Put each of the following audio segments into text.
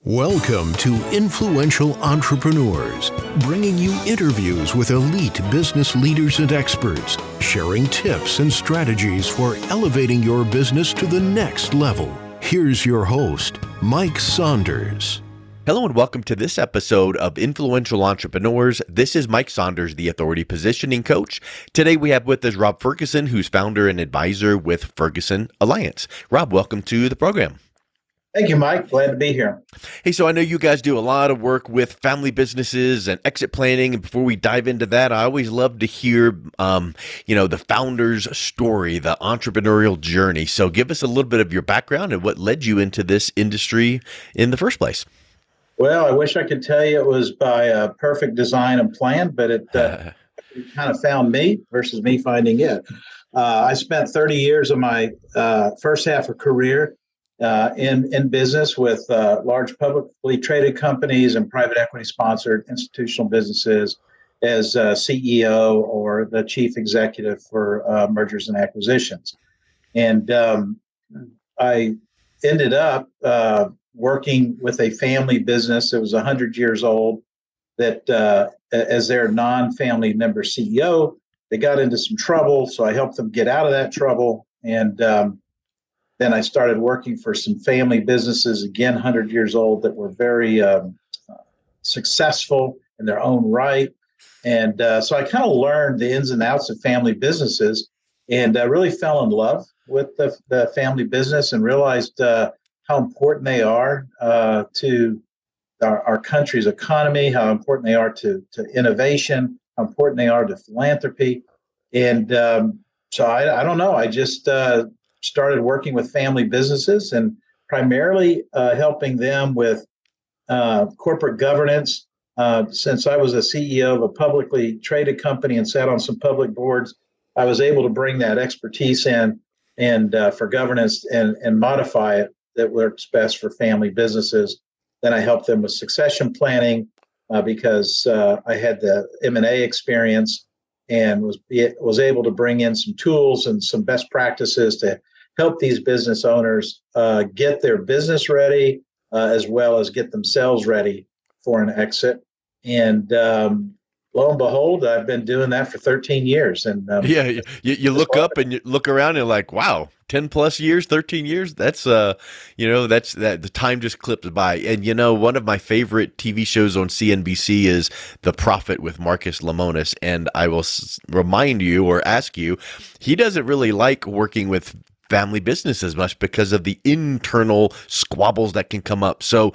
Welcome to Influential Entrepreneurs, bringing you interviews with elite business leaders and experts, sharing tips and strategies for elevating your business to the next level. Here's your host, Mike Saunders. Hello and welcome to this episode of Influential Entrepreneurs. This is Mike Saunders, the Authority Positioning Coach. Today we have with us Rob Ferguson, who's founder and advisor with Ferguson Alliance. Rob, welcome to the program. Thank you, Mike. Glad to be here. Hey, so I know you guys do a lot of work with family businesses and exit planning. And before we dive into that, I always love to hear, the founder's story, the entrepreneurial journey. So give us a little bit of your background and what led you into this industry in the first place. Well, I wish I could tell you it was by a perfect design and plan, but it kind of found me versus me finding it. I spent 30 years of my first half of career in business with large publicly traded companies and private equity sponsored institutional businesses as CEO or the chief executive for mergers and acquisitions. And I ended up working with a family business that was 100 years old that as their non-family member CEO, they got into some trouble. So I helped them get out of that trouble. And then I started working for some family businesses, again, 100 years old, that were very successful in their own right. And so I kind of learned the ins and outs of family businesses and really fell in love with the family business and realized how important they are to our country's economy, how important they are to innovation, how important they are to philanthropy. And so I don't know, I just started working with family businesses and primarily helping them with corporate governance. Since I was a CEO of a publicly traded company and sat on some public boards, I was able to bring that expertise in and for governance and modify it that works best for family businesses. Then I helped them with succession planning because I had the M&A experience and was able to bring in some tools and some best practices to help these business owners get their business ready as well as get themselves ready for an exit. And lo and behold, I've been doing that for 13 years. And you look up and you look around and you're like, wow, 10 plus years, 13 years. That's that the time just clips by. And one of my favorite TV shows on CNBC is The Prophet with Marcus Lemonis. And I will remind you or ask you, he doesn't really like working with family business as much because of the internal squabbles that can come up. So,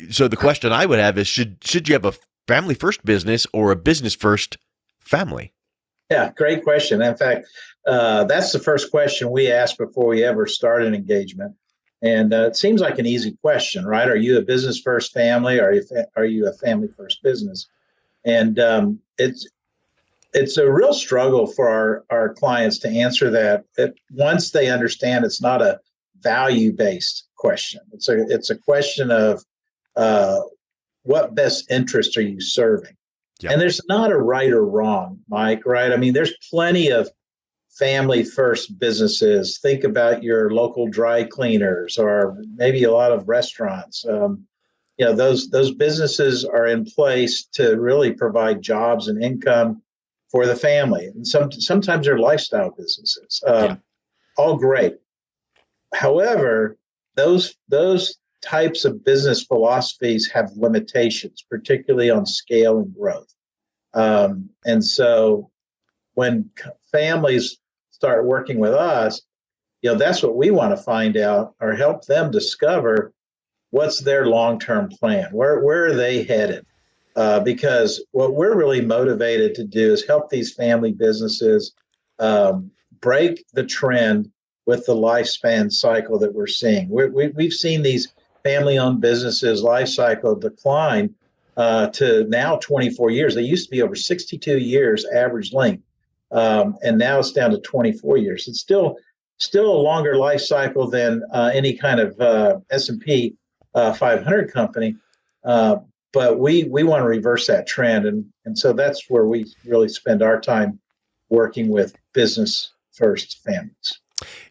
so the question I would have is, should you have a family first business or a business first family? Yeah, great question. In fact, that's the first question we ask before we ever start an engagement. And it seems like an easy question, right? Are you a business first family? Or are you a family first business? And it's a real struggle for our clients to answer that once they understand it's not a value-based question. It's a question of what best interest are you serving? Yeah. And there's not a right or wrong, Mike, right? I mean, there's plenty of family first businesses. Think about your local dry cleaners or maybe a lot of restaurants. Those businesses are in place to really provide jobs and income for the family. And sometimes they're lifestyle businesses. All great. However, those types of business philosophies have limitations, particularly on scale and growth. And so when families start working with us, that's what we want to find out or help them discover what's their long-term plan. Where are they headed? Because what we're really motivated to do is help these family businesses break the trend with the lifespan cycle that we're seeing. We've seen these family-owned businesses' life cycle decline to now 24 years. They used to be over 62 years average length, and now it's down to 24 years. It's still a longer life cycle than any kind of S&P 500 company. But we want to reverse that trend. And so that's where we really spend our time working with business first families.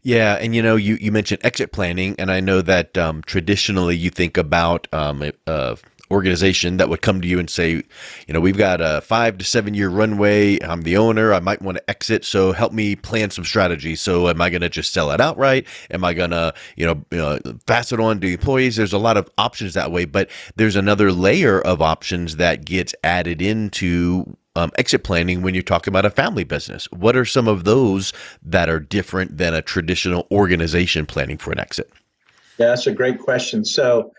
Yeah, and you mentioned exit planning, and I know that traditionally you think about a organization that would come to you and say, we've got a 5 to 7 year runway. I'm the owner. I might want to exit, so help me plan some strategy. So, am I going to just sell it outright? Am I going to, pass it on to employees? There's a lot of options that way, but there's another layer of options that gets added into exit planning when you're talking about a family business. What are some of those that are different than a traditional organization planning for an exit? Yeah, that's a great question. So,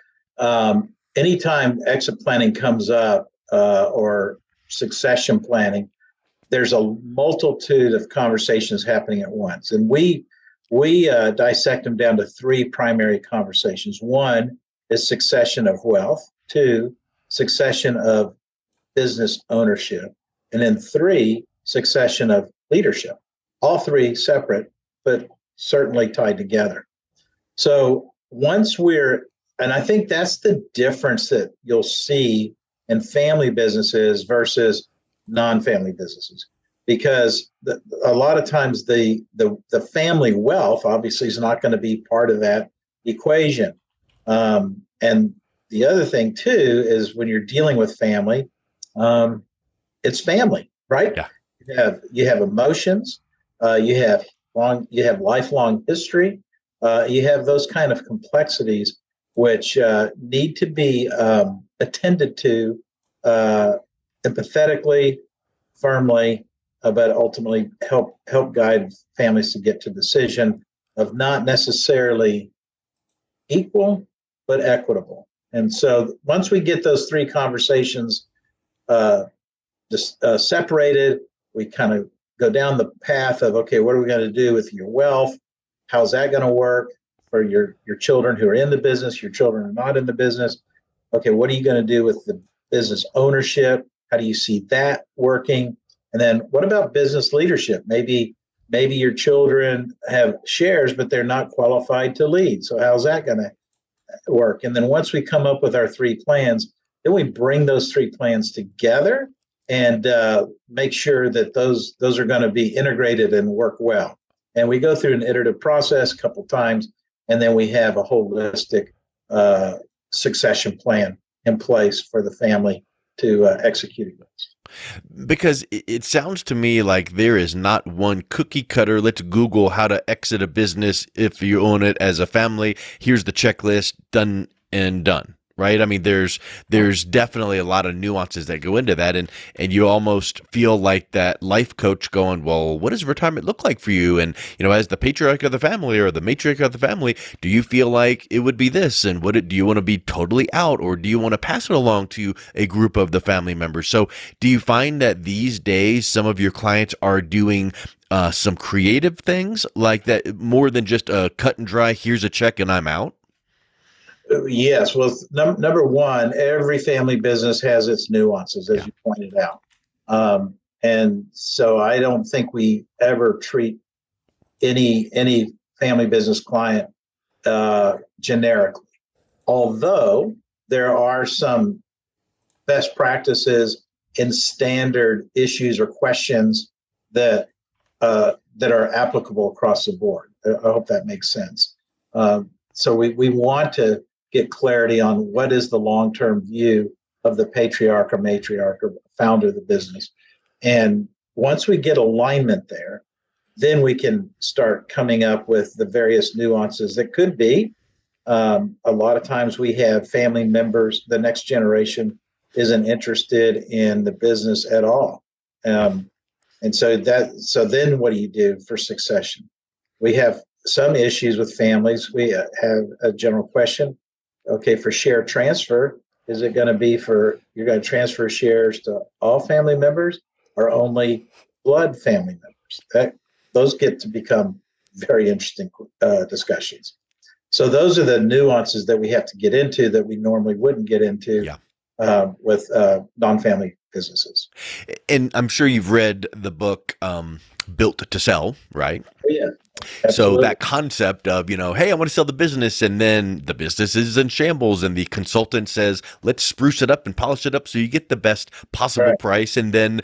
anytime exit planning comes up or succession planning, there's a multitude of conversations happening at once, and we dissect them down to three primary conversations. One is succession of wealth. Two, succession of business ownership. And then three, succession of leadership. All three separate, but certainly tied together. So and I think that's the difference that you'll see in family businesses versus non-family businesses, because a lot of times the family wealth obviously is not going to be part of that equation. And the other thing too is when you're dealing with family, it's family, right? Yeah. You have emotions, you have lifelong history, you have those kind of complexities which need to be attended to empathetically, firmly, but ultimately help guide families to get to the decision of not necessarily equal but equitable. And so once we get those three conversations separated, we kind of go down the path of, okay, what are we going to do with your wealth? How's that going to work for your children who are in the business? Your children are not in the business. Okay, what are you going to do with the business ownership? How do you see that working? And then what about business leadership? Maybe your children have shares, but they're not qualified to lead. So how's that going to work? And then once we come up with our three plans, then we bring those three plans together and make sure that those are going to be integrated and work well. And we go through an iterative process a couple times, and then we have a holistic succession plan in place for the family to execute against. Because it sounds to me like there is not one cookie cutter. Let's Google how to exit a business if you own it as a family. Here's the checklist, done and done. Right? I mean, there's definitely a lot of nuances that go into that, and you almost feel like that life coach going, well, what does retirement look like for you? And as the patriarch of the family or the matriarch of the family, do you feel like it would be this? And do you want to be totally out, or do you want to pass it along to a group of the family members? So, do you find that these days some of your clients are doing some creative things like that, more than just a cut and dry, here's a check and I'm out? Yes. Well, number one, every family business has its nuances, as you pointed out. And so I don't think we ever treat any family business client generically. Although there are some best practices in standard issues or questions that are applicable across the board. I hope that makes sense. So we want to get clarity on what is the long-term view of the patriarch or matriarch or founder of the business. And once we get alignment there, then we can start coming up with the various nuances that could be. A lot of times we have family members, the next generation isn't interested in the business at all. And so then what do you do for succession? We have some issues with families. We have a general question. Okay, for share transfer, is it going to be you're going to transfer shares to all family members or only blood family members? Those get to become very interesting discussions. So those are the nuances that we have to get into that we normally wouldn't get into with non-family businesses. And I'm sure you've read the book Built to Sell, right? Yeah. So Absolutely. that concept of, hey, I want to sell the business, and then the business is in shambles, and the consultant says, let's spruce it up and polish it up so you get the best possible Right. price. And then,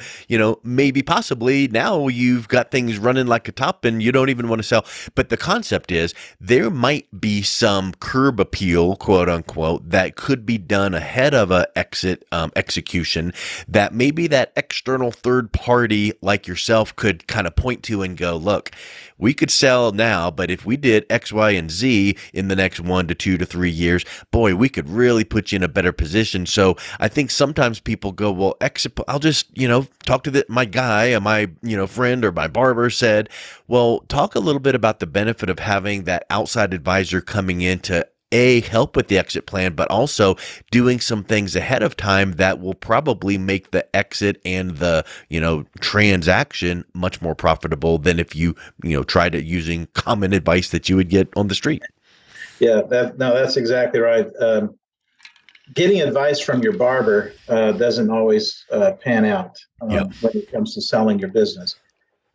maybe possibly now you've got things running like a top and you don't even want to sell. But the concept is there might be some curb appeal, quote unquote, that could be done ahead of a exit execution that maybe that external third party like yourself could kind of point to and go, look, we could sell now, but if we did X, Y, and Z in the next 1 to 2 to 3 years, boy, we could really put you in a better position. So I think sometimes people go, well, I'll just, talk to my guy, or my, friend, or my barber said, well, talk a little bit about the benefit of having that outside advisor coming in to help with the exit plan, but also doing some things ahead of time that will probably make the exit and the, transaction much more profitable than if you, tried it using common advice that you would get on the street. Yeah, that's exactly right. Getting advice from your barber doesn't always pan out Yep. when it comes to selling your business.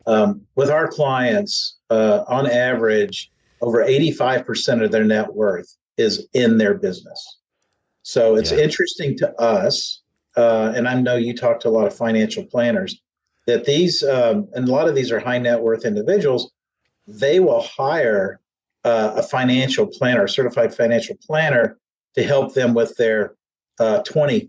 With our clients, on average, over 85% of their net worth is in their business. So it's interesting to us, and I know you talk to a lot of financial planners, that these, and a lot of these are high net worth individuals, they will hire a financial planner, a certified financial planner, to help them with their 20%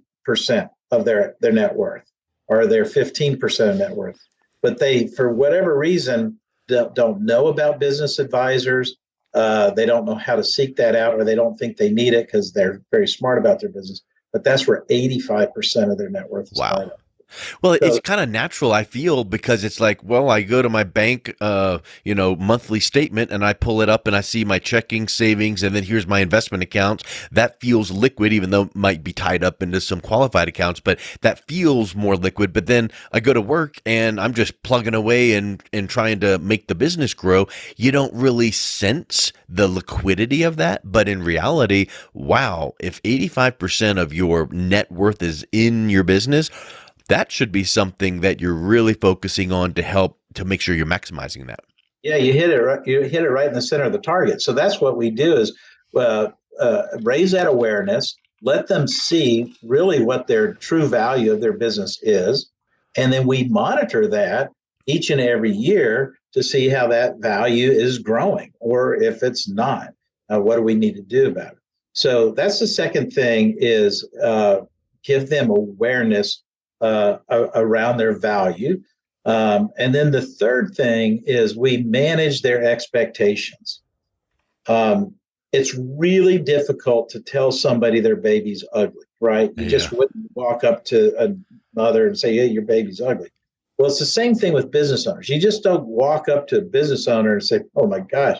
of their net worth, or their 15% of net worth. But they, for whatever reason, don't know about business advisors. They don't know how to seek that out, or they don't think they need it because they're very smart about their business. But that's where 85% of their net worth is tied up. Well, it's So, kind of natural, I feel, because it's like, well, I go to my bank, monthly statement, and I pull it up and I see my checking, savings, and then here's my investment accounts. That feels liquid, even though it might be tied up into some qualified accounts, but that feels more liquid. But then I go to work and I'm just plugging away and trying to make the business grow. You don't really sense the liquidity of that. But in reality, wow, if 85% of your net worth is in your business, that should be something that you're really focusing on to help to make sure you're maximizing that. yeah, you hit it right. You hit it right in the center of the target. So that's what we do is raise that awareness, let them see really what their true value of their business is, and then we monitor that each and every year to see how that value is growing, or if it's not, what do we need to do about it? So that's the second thing, is give them awareness around their value. And then the third thing is we manage their expectations. It's really difficult to tell somebody their baby's ugly, right? You just wouldn't walk up to a mother and say, hey, your baby's ugly. Well, it's the same thing with business owners. You just don't walk up to a business owner and say, oh my gosh,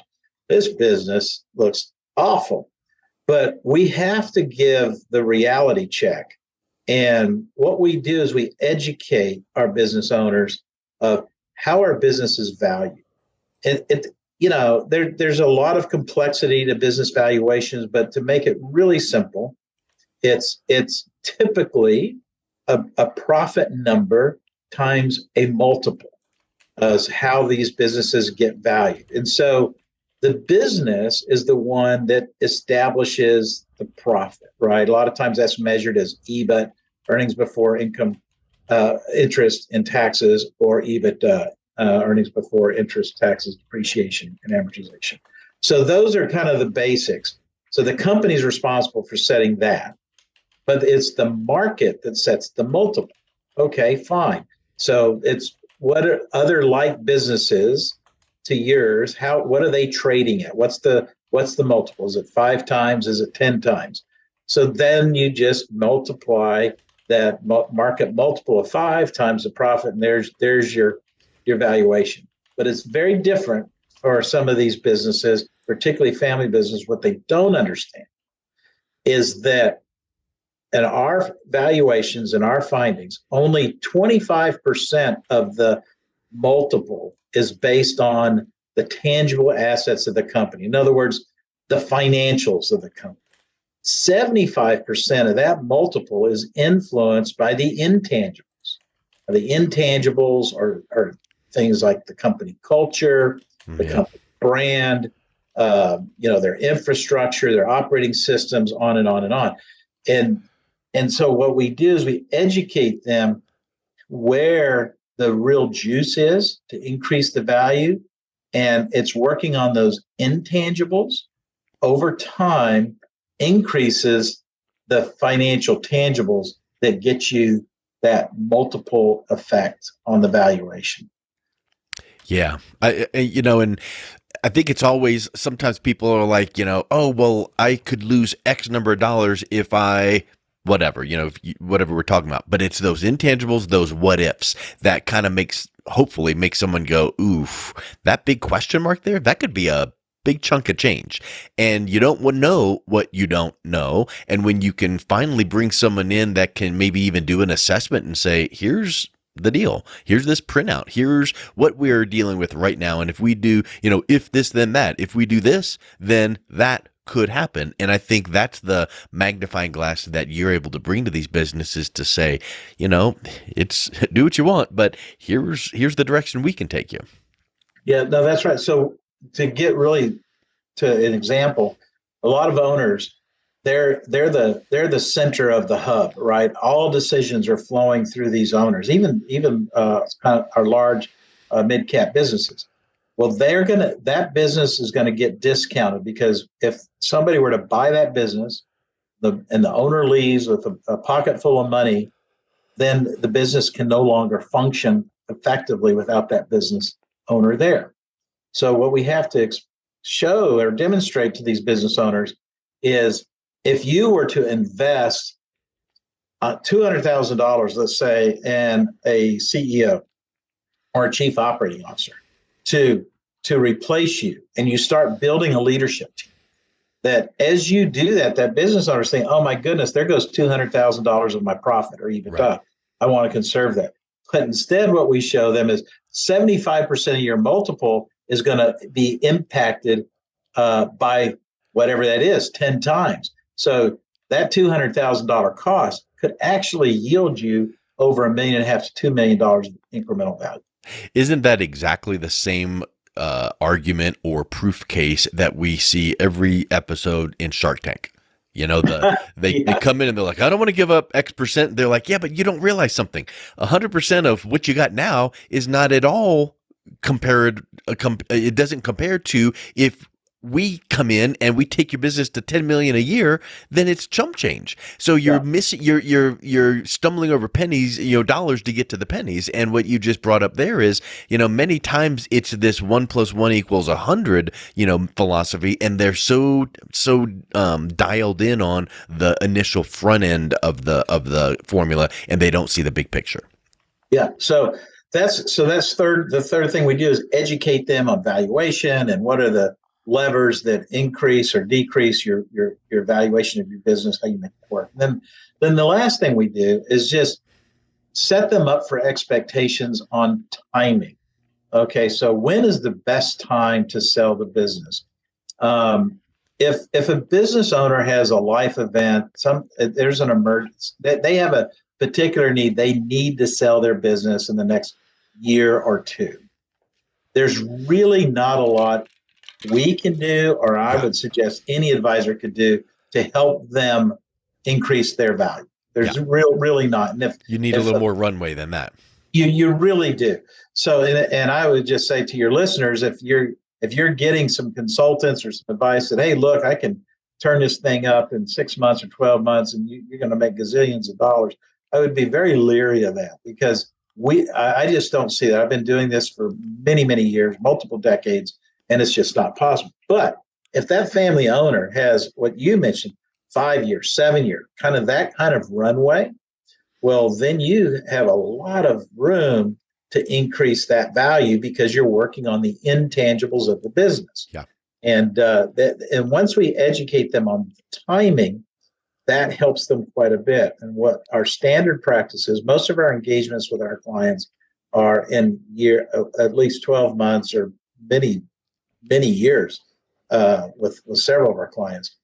this business looks awful. But we have to give the reality check. And what we do is we educate our business owners of how our business is valued. There's a lot of complexity to business valuations, but to make it really simple, it's typically a profit number times a multiple as how these businesses get valued. And so the business is the one that establishes the profit, right? A lot of times that's measured as EBIT, earnings before income, interest and taxes, or EBITDA, earnings before interest, taxes, depreciation, and amortization. So those are kind of the basics. So the company is responsible for setting that, but it's the market that sets the multiple. Okay, fine. So it's what are other like businesses to yours? What are they trading at? What's the multiple? Is it 5 times? Is it 10 times? So then you just multiply that market multiple of 5 times the profit, and there's your valuation. But it's very different for some of these businesses, particularly family business. What they don't understand is that in our valuations and our findings, only 25% of the multiple is based on the tangible assets of the company. In other words, the financials of the company. 75% of that multiple is influenced by the intangibles. The intangibles are things like the company culture, the company brand, their infrastructure, their operating systems, on and on and on. And so what we do is we educate them where the real juice is to increase the value. And it's working on those intangibles over time, increases the financial tangibles that get you that multiple effect on the valuation. Yeah. And I think it's always, sometimes people are like, oh, well, I could lose X number of dollars if I, whatever, whatever we're talking about. But it's those intangibles, those what ifs that kind of hopefully makes someone go, oof, that big question mark there, that could be a big chunk of change. And you don't know what you don't know. And when you can finally bring someone in that can maybe even do an assessment and say, here's the deal, here's this printout, here's what we're dealing with right now. And if we do, if this, then that, if we do this, then that could happen. And I think that's the magnifying glass that you're able to bring to these businesses to say, it's do what you want, but here's the direction we can take you. Yeah, no, that's right. So to get really to an example, a lot of owners, they're the center of the hub, right? All decisions are flowing through these owners, even kind of our large mid-cap businesses. Well, that business is gonna get discounted, because if somebody were to buy that business, and the owner leaves with a pocket full of money, then the business can no longer function effectively without that business owner there. So what we have to show or demonstrate to these business owners is, if you were to invest $200,000, let's say, in a CEO or a chief operating officer to replace you, and you start building a leadership team, that as you do that business owner is thinking, oh my goodness, there goes $200,000 of my profit or EBITDA. Right. I want to conserve that. But instead, what we show them is 75% of your multiple is going to be impacted by whatever that is, 10 times. So that $200,000 cost could actually yield you over $1.5 million to $2 million of incremental value. Isn't that exactly the same argument or proof case that we see every episode in Shark Tank? They come in and they're like, I don't want to give up X percent. They're like, yeah, but you don't realize something. 100% of what you got now is not at all compared. It doesn't compare to if we come in and we take your business to 10 million a year, then it's chump change. So you're missing, you're stumbling over pennies, dollars to get to the pennies. And what you just brought up there is, many times it's this 1 + 1 = 100, philosophy. And they're so dialed in on the initial front end of the formula, and they don't see the big picture. Yeah. So that's the third thing we do is educate them on valuation and what are the levers that increase or decrease your valuation of your business, how you make it work. Then the last thing we do is just set them up for expectations on timing. Okay, so when is the best time to sell the business? If a business owner has a life event, there's an emergency, they have a particular need, they need to sell their business in the next year or two. There's really not a lot we can do, or I would suggest any advisor could do, to help them increase their value. There's really not. And you need a little more runway than that. You really do. So, and I would just say to your listeners, if you're getting some consultants or some advice that, hey, look, I can turn this thing up in 6 months or 12 months, and you're going to make gazillions of dollars, I would be very leery of that, because I just don't see that. I've been doing this for many, many years, multiple decades, and it's just not possible. But if that family owner has what you mentioned, 5 years, 7 years, that kind of runway, well, then you have a lot of room to increase that value, because you're working on the intangibles of the business. Yeah. And once we educate them on timing, that helps them quite a bit. And what our standard practice is, most of our engagements with our clients are in at least 12 months or many years with several of our clients,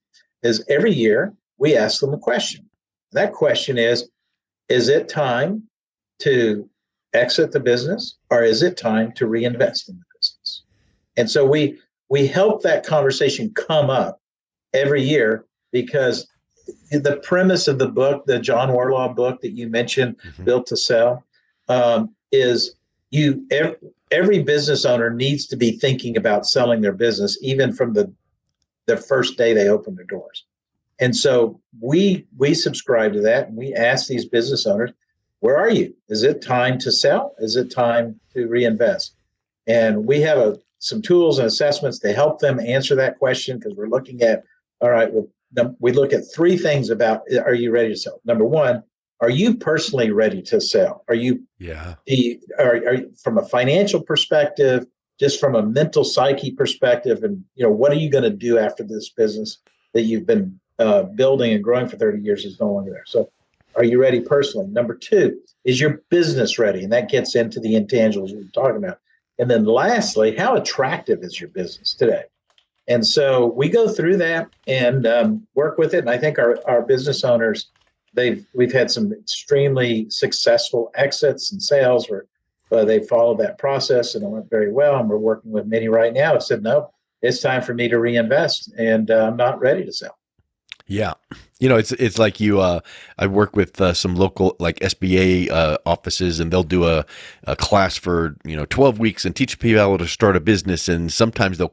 is every year we ask them a question. That question is it time to exit the business, or is it time to reinvest in the business? And so we we help that conversation come up every year because the premise of the book, the John Warlaw book that you mentioned, Built to Sell, is every business owner needs to be thinking about selling their business even from the first day they open their doors. And so we subscribe to that, and we ask these business owners, where are you? Is it time to sell? Is it time to reinvest? And we have some tools and assessments to help them answer that question, because we're looking at, all right, well, we look at three things about, are you ready to sell? Number one, are you personally ready to sell? Are you from a financial perspective, just from a mental psyche perspective, and what are you going to do after this business that you've been building and growing for 30 years is no longer there? So are you ready personally? Number two, is your business ready? And that gets into the intangibles we were talking about. And then lastly, how attractive is your business today? And so we go through that and work with it. And I think our business owners, we've had some extremely successful exits and sales where they followed that process and it went very well. And we're working with many right now who said, no, it's time for me to reinvest, and I'm not ready to sell. Yeah. It's like I work with some local like SBA offices, and they'll do a class for 12 weeks and teach people how to start a business. And sometimes the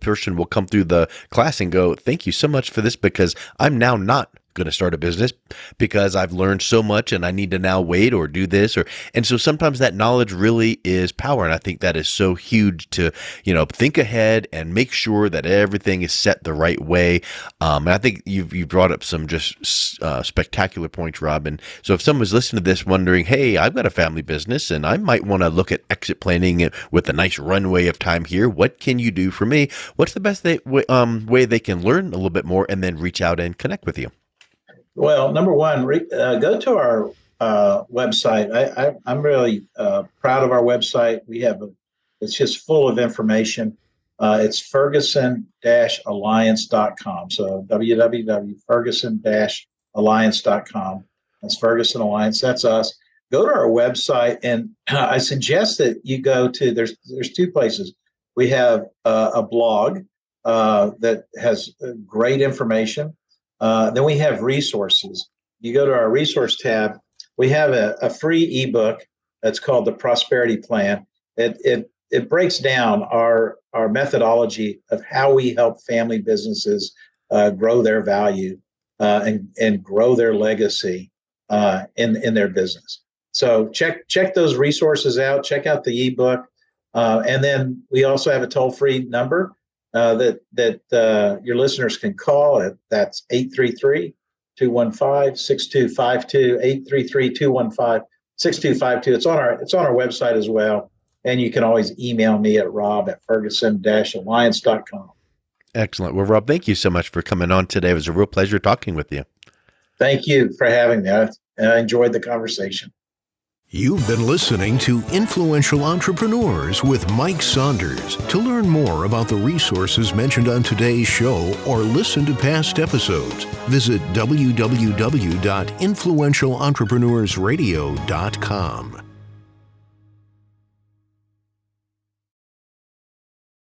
person will come through the class and go, thank you so much for this, because I'm now not going to start a business because I've learned so much and I need to now wait or do this, and so sometimes that knowledge really is power. And I think that is so huge to, think ahead and make sure that everything is set the right way. And I think you brought up some just spectacular points, Rob. And so if someone's listening to this wondering, hey, I've got a family business and I might want to look at exit planning with a nice runway of time here, what can you do for me? What's the best way they can learn a little bit more and then reach out and connect with you? Well, number one, go to our website. I'm really proud of our website. It's just full of information. It's Ferguson-Alliance.com. So www.ferguson-alliance.com. That's Ferguson Alliance. That's us. Go to our website, and I suggest that you go to. There's two places. We have a blog that has great information. Then we have resources. You go to our resource tab. We have a free ebook that's called the Prosperity Plan. It breaks down our methodology of how we help family businesses grow their value and grow their legacy in their business. So check those resources out. Check out the ebook, and then we also have a toll-free number that your listeners can call. That's 833-215-6252, 833-215-6252. It's on our website as well. And you can always email me at rob@ferguson-alliance.com. Excellent. Well, Rob, thank you so much for coming on today. It was a real pleasure talking with you. Thank you for having me. I enjoyed the conversation. You've been listening to Influential Entrepreneurs with Mike Saunders. To learn more about the resources mentioned on today's show or listen to past episodes, visit www.influentialentrepreneursradio.com.